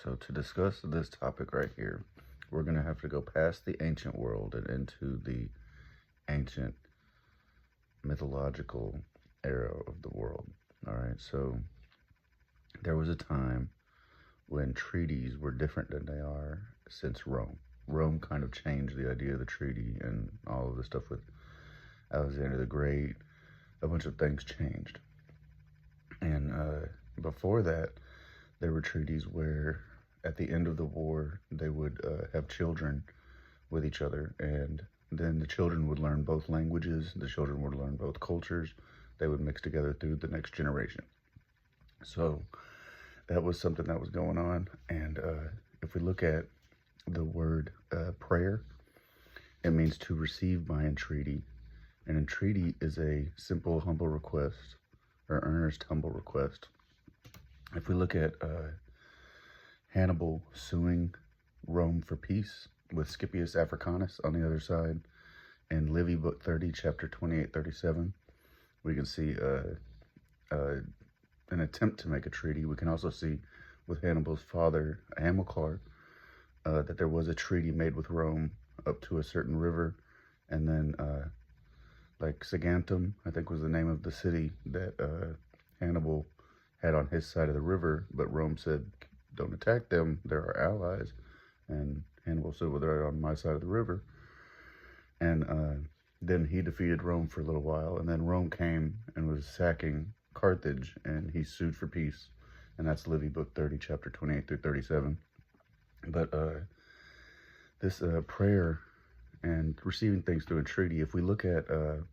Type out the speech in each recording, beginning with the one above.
So to discuss this topic right here, we're going to have to go past the ancient world and into the ancient mythological era of the world. All right, so there was a time when treaties were different than they are since Rome. Rome kind of changed the idea of the treaty and all of the stuff with Alexander the Great. A bunch of things changed. And before that, there were treaties where at the end of the war, they would have children with each other, and then the children would learn both languages, the children would learn both cultures, they would mix together through the next generation. So that was something that was going on. And if we look at the word prayer, it means to receive by entreaty. An entreaty is a simple, humble request, or earnest, humble request. If we look at Hannibal suing Rome for peace with Scipius Africanus on the other side, in Livy Book 30, chapter 28-37, we can see an attempt to make a treaty. We can also see with Hannibal's father, Hamilcar, that there was a treaty made with Rome up to a certain river, and then like Saguntum, I think was the name of the city that Hannibal had on his side of the river, but Rome said, don't attack them, they're our allies. And Hannibal said, well, they're on my side of the river. And then he defeated Rome for a little while, and then Rome came and was sacking Carthage, and he sued for peace. And that's Livy Book 30, chapter 28-37. But this prayer and receiving things through a treaty, if we look at the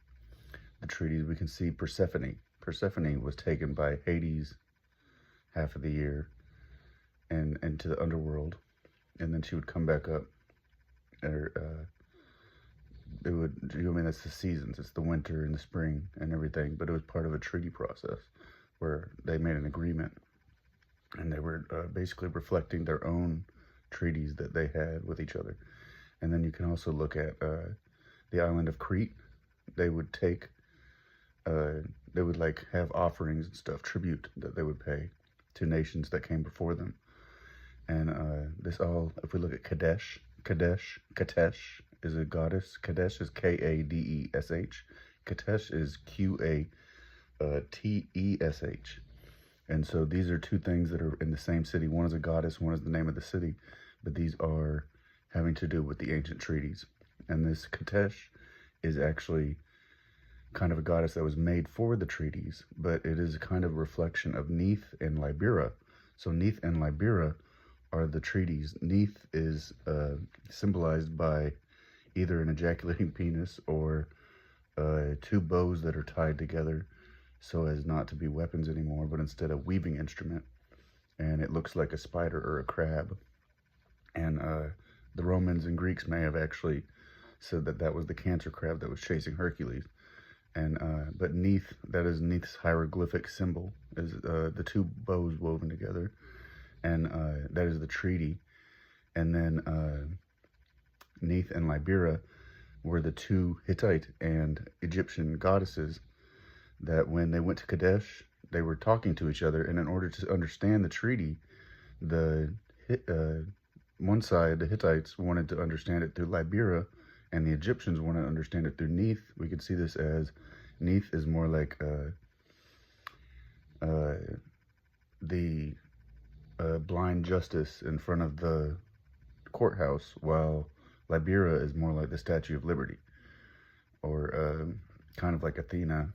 treaties, we can see Persephone. Persephone was taken by Hades half of the year and into the underworld, and then she would come back up. Or it would, that's the seasons. It's the winter and the spring and everything, but it was part of a treaty process where they made an agreement, and they were basically reflecting their own treaties that they had with each other. And then you can also look at the island of Crete. They would take, they would like have offerings and stuff, tribute that they would pay to nations that came before them. And this all, if we look at Kadesh is a goddess. Kadesh is Kadesh. Kadesh is Qatesh. And so these are two things that are in the same city. One is a goddess, one is the name of the city, but these are having to do with the ancient treaties. And this Kadesh is actually kind of a goddess that was made for the treaties, but it is a kind of reflection of Neith and Libera. So Neith and Libera are the treaties. Neith is symbolized by either an ejaculating penis or two bows that are tied together so as not to be weapons anymore, but instead a weaving instrument. And it looks like a spider or a crab. And the Romans and Greeks may have actually said that that was the cancer crab that was chasing Hercules. And but Neith, that is Neith's hieroglyphic symbol, is the two bows woven together, and that is the treaty. And then Neith and Libera were the two Hittite and Egyptian goddesses that when they went to Kadesh, they were talking to each other, and in order to understand the treaty, the one side, the Hittites, wanted to understand it through Libera, and the Egyptians wanted to understand it through Neith. We could see this as Neith is more like the blind justice in front of the courthouse, while Libera is more like the Statue of Liberty, or kind of like Athena.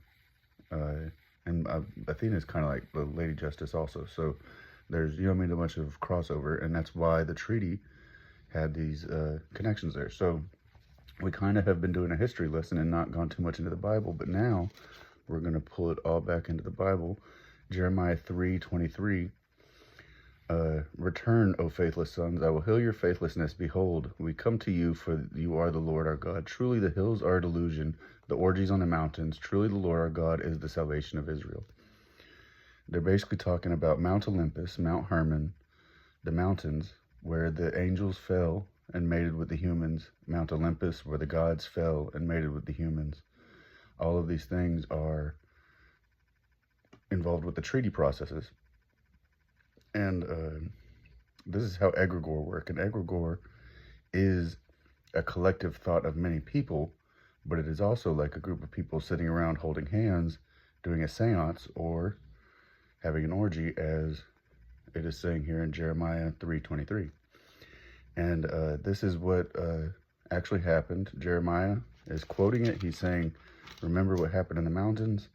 And Athena is kind of like the Lady Justice also. So there's, a bunch of crossover, and that's why the treaty had these connections there. So we kind of have been doing a history lesson and not gone too much into the Bible, but now we're going to pull it all back into the Bible. Jeremiah 3:23, return, O faithless sons, I will heal your faithlessness. Behold, we come to you, for you are the Lord our God. Truly the hills are a delusion, the orgies on the mountains. Truly the Lord our God is the salvation of Israel. They're basically talking about Mount Olympus, Mount Hermon, the mountains where the angels fell and mated with the humans. Mount Olympus, where the gods fell and mated with the humans. All of these things are involved with the treaty processes. And this is how egregore work. And egregore is a collective thought of many people, but it is also like a group of people sitting around holding hands, doing a seance, or having an orgy, as it is saying here in Jeremiah 3:23. And this is what actually happened. Jeremiah is quoting it. He's saying, remember what happened in the mountains?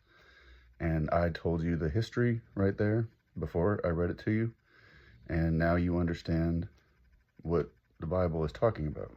And I told you the history right there before I read it to you. And now you understand what the Bible is talking about.